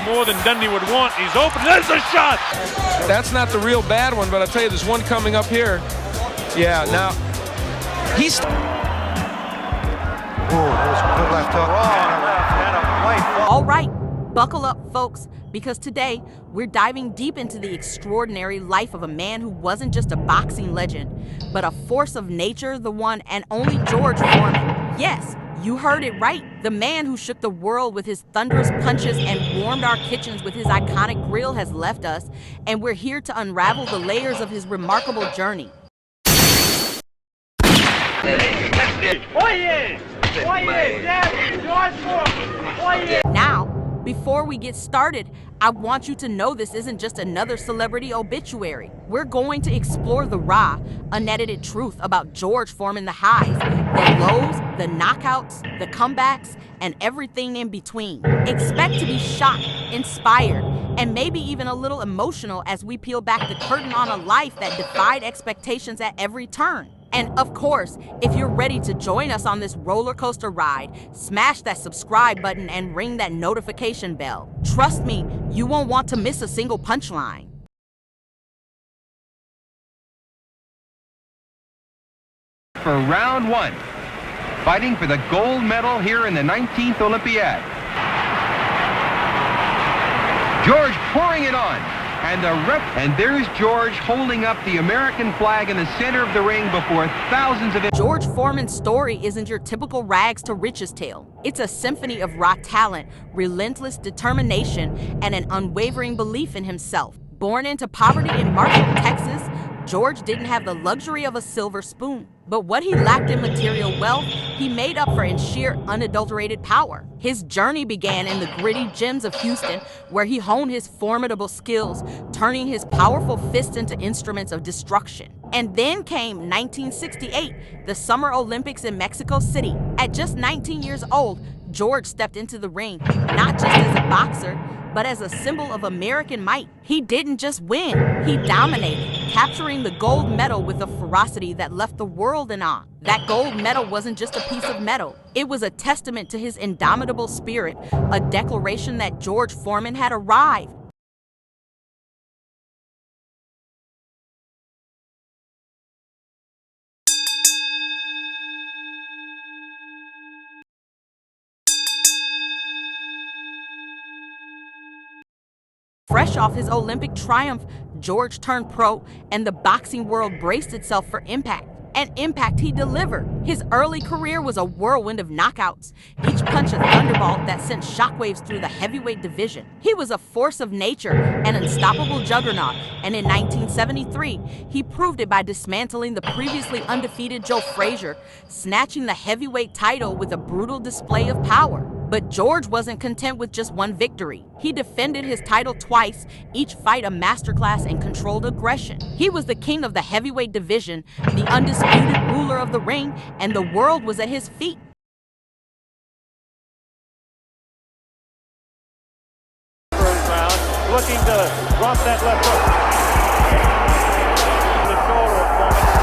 More than Dundee would want. He's open. There's a shot. That's not the real bad one, but I'll tell you, there's one coming up here. Yeah, now he's. Ooh, that was a good left hook. All right, buckle up, folks, because today we're diving deep into the extraordinary life of a man who wasn't just a boxing legend, but a force of nature, the one and only George Foreman. Yes, you heard it right. The man who shook the world with his thunderous punches and warmed our kitchens with his iconic grill has left us, and we're here to unravel the layers of his remarkable journey. Now, before we get started, I want you to know this isn't just another celebrity obituary. We're going to explore the raw, unedited truth about George Foreman, the highs, the lows, the knockouts, the comebacks, and everything in between. Expect to be shocked, inspired, and maybe even a little emotional as we peel back the curtain on a life that defied expectations at every turn. And of course, if you're ready to join us on this roller coaster ride, smash that subscribe button and ring that notification bell. Trust me, you won't want to miss a single punchline. For round one, fighting for the gold medal here in the 19th Olympiad. George pouring it on. And there's George holding up the American flag in the center of the ring before thousands of... George Foreman's story isn't your typical rags to riches tale. It's a symphony of raw talent, relentless determination, and an unwavering belief in himself. Born into poverty in Marshall, Texas, George didn't have the luxury of a silver spoon. But what he lacked in material wealth, he made up for in sheer unadulterated power. His journey began in the gritty gyms of Houston, where he honed his formidable skills, turning his powerful fists into instruments of destruction. And then came 1968, the Summer Olympics in Mexico City. At just 19 years old, George stepped into the ring, not just as a boxer, but as a symbol of American might. He didn't just win, he dominated, capturing the gold medal with a ferocity that left the world in awe. That gold medal wasn't just a piece of metal. It was a testament to his indomitable spirit, a declaration that George Foreman had arrived. Fresh off his Olympic triumph, George turned pro, and the boxing world braced itself for impact. And impact he delivered. His early career was a whirlwind of knockouts, each punch a thunderbolt that sent shockwaves through the heavyweight division. He was a force of nature, an unstoppable juggernaut, and in 1973, he proved it by dismantling the previously undefeated Joe Frazier, snatching the heavyweight title with a brutal display of power. But George wasn't content with just one victory. He defended his title twice, each fight a masterclass in controlled aggression. He was the king of the heavyweight division, the undisputed ruler of the ring, and the world was at his feet. First round, looking to drop that left hook. The shoulder of Foreman.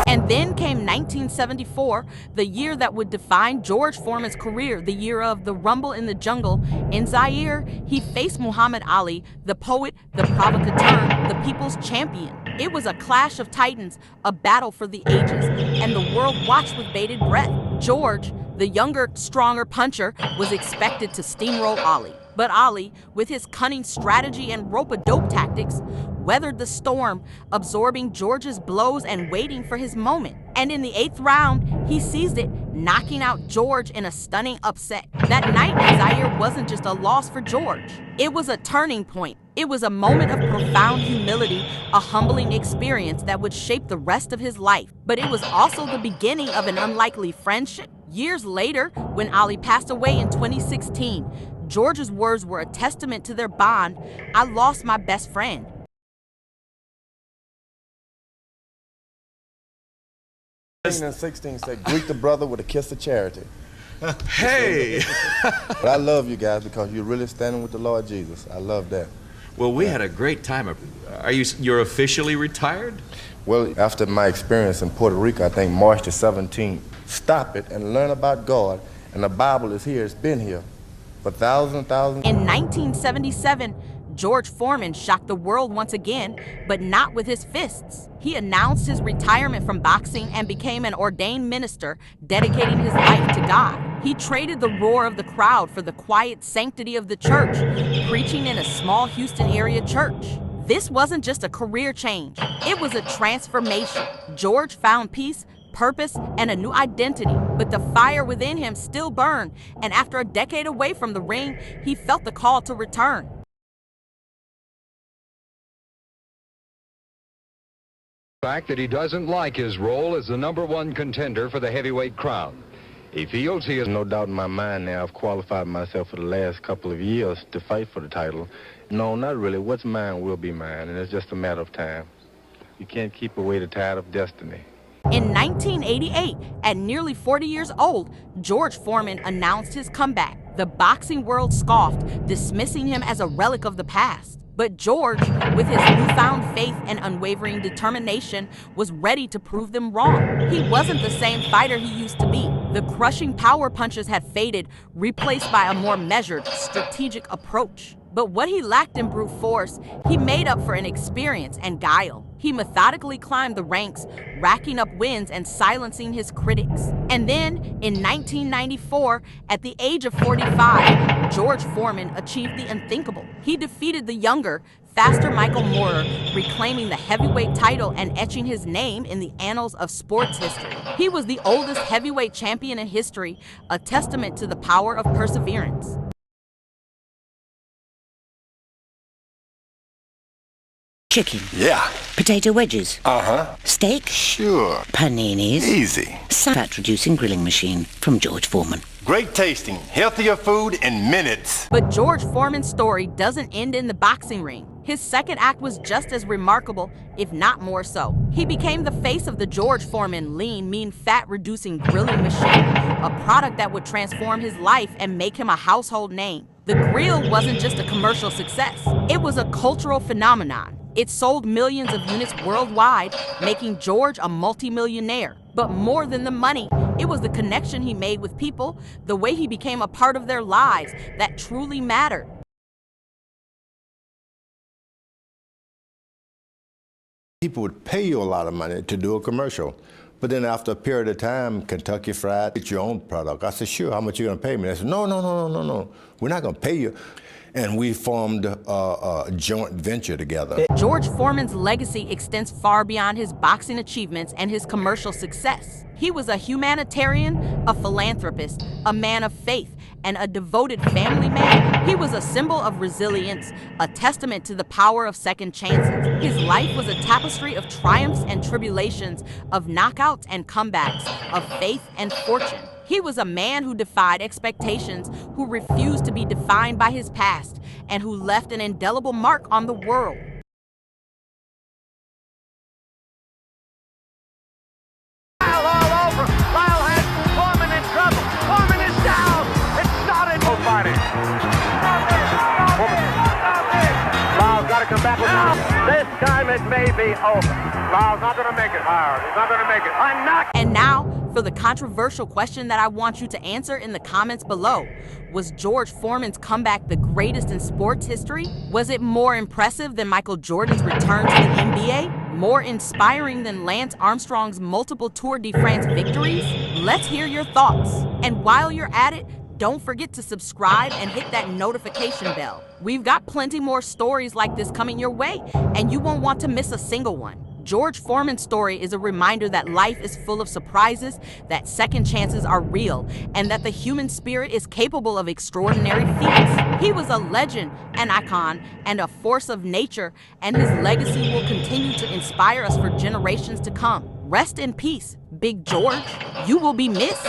And then came 1974, the year that would define George Foreman's career, the year of the Rumble in the Jungle. In Zaire, he faced Muhammad Ali, the poet, the provocateur, the people's champion. It was a clash of titans, a battle for the ages, and the world watched with bated breath. George, the younger, stronger puncher, was expected to steamroll Ali. But Ali, with his cunning strategy and rope-a-dope tactics, weathered the storm, absorbing George's blows and waiting for his moment. And in the 8th round, he seized it, knocking out George in a stunning upset. That night in Zaire wasn't just a loss for George. It was a turning point. It was a moment of profound humility, a humbling experience that would shape the rest of his life. But it was also the beginning of an unlikely friendship. Years later, when Ali passed away in 2016, George's words were a testament to their bond. "I lost my best friend." And 16 said, "Greet the brother with a kiss of charity." Hey! But I love you guys because you're really standing with the Lord Jesus. I love that. Well, we had a great time. You're officially retired? Well, after my experience in Puerto Rico, I think March the 17th, stop it and learn about God And the Bible is here. It's been here for thousands and thousands. In 1977, George Foreman shocked the world once again, but not with his fists. He announced his retirement from boxing and became an ordained minister, dedicating his life to God. He traded the roar of the crowd for the quiet sanctity of the church, preaching in a small Houston area church. This wasn't just a career change, it was a transformation. George found peace, purpose, and a new identity, but the fire within him still burned, and after a decade away from the ring, he felt the call to return. Fact that he doesn't like his role as the #1 contender for the heavyweight crown. He feels he has No doubt in my mind now, I've qualified myself for the last couple of years to fight for the title. No, not really. What's mine will be mine, and it's just a matter of time. You can't keep away the tide of destiny. In 1988, at nearly 40 years old, George Foreman announced his comeback. The boxing world scoffed, dismissing him as a relic of the past. But George, with his newfound faith and unwavering determination, was ready to prove them wrong. He wasn't the same fighter he used to be. The crushing power punches had faded, replaced by a more measured, strategic approach. But what he lacked in brute force, he made up for in experience and guile. He methodically climbed the ranks, racking up wins and silencing his critics. And then, in 1994, at the age of 45, George Foreman achieved the unthinkable. He defeated the younger, faster Michael Moorer, reclaiming the heavyweight title and etching his name in the annals of sports history. He was the oldest heavyweight champion in history, a testament to the power of perseverance. Chicken. Yeah. Potato wedges. Uh-huh. Steak. Sure. Paninis. Easy. Fat-reducing grilling machine from George Foreman. Great tasting, healthier food in minutes. But George Foreman's story doesn't end in the boxing ring. His second act was just as remarkable, if not more so. He became the face of the George Foreman lean, mean, fat-reducing grilling machine, a product that would transform his life and make him a household name. The grill wasn't just a commercial success, it was a cultural phenomenon. It sold millions of units worldwide, making George a multimillionaire. But more than the money, it was the connection he made with people, the way he became a part of their lives, that truly mattered. People would pay you a lot of money to do a commercial. But then after a period of time, Kentucky Fried, get your own product. I said, sure, how much you gonna pay me? They said, no, we're not gonna pay you. And we formed a joint venture together. George Foreman's legacy extends far beyond his boxing achievements and his commercial success. He was a humanitarian, a philanthropist, a man of faith, and a devoted family man. He was a symbol of resilience, a testament to the power of second chances. His life was a tapestry of triumphs and tribulations, of knockouts and comebacks, of faith and fortune. He was a man who defied expectations, who refused to be defined by his past, and who left an indelible mark on the world. All over. Lyle has Foreman in trouble. Foreman is down. It's started. No fighting. Lyle's got to come back with this time it may be over. Lyle's not going to make it, Howard. He's not going to make it. I'm not. And now, for the controversial question that I want you to answer in the comments below. Was George Foreman's comeback the greatest in sports history? Was it more impressive than Michael Jordan's return to the NBA? More inspiring than Lance Armstrong's multiple Tour de France victories? Let's hear your thoughts. And while you're at it, don't forget to subscribe and hit that notification bell. We've got plenty more stories like this coming your way, and you won't want to miss a single one. George Foreman's story is a reminder that life is full of surprises, that second chances are real, and that the human spirit is capable of extraordinary feats. He was a legend, an icon, and a force of nature, and his legacy will continue to inspire us for generations to come. Rest in peace, Big George. You will be missed.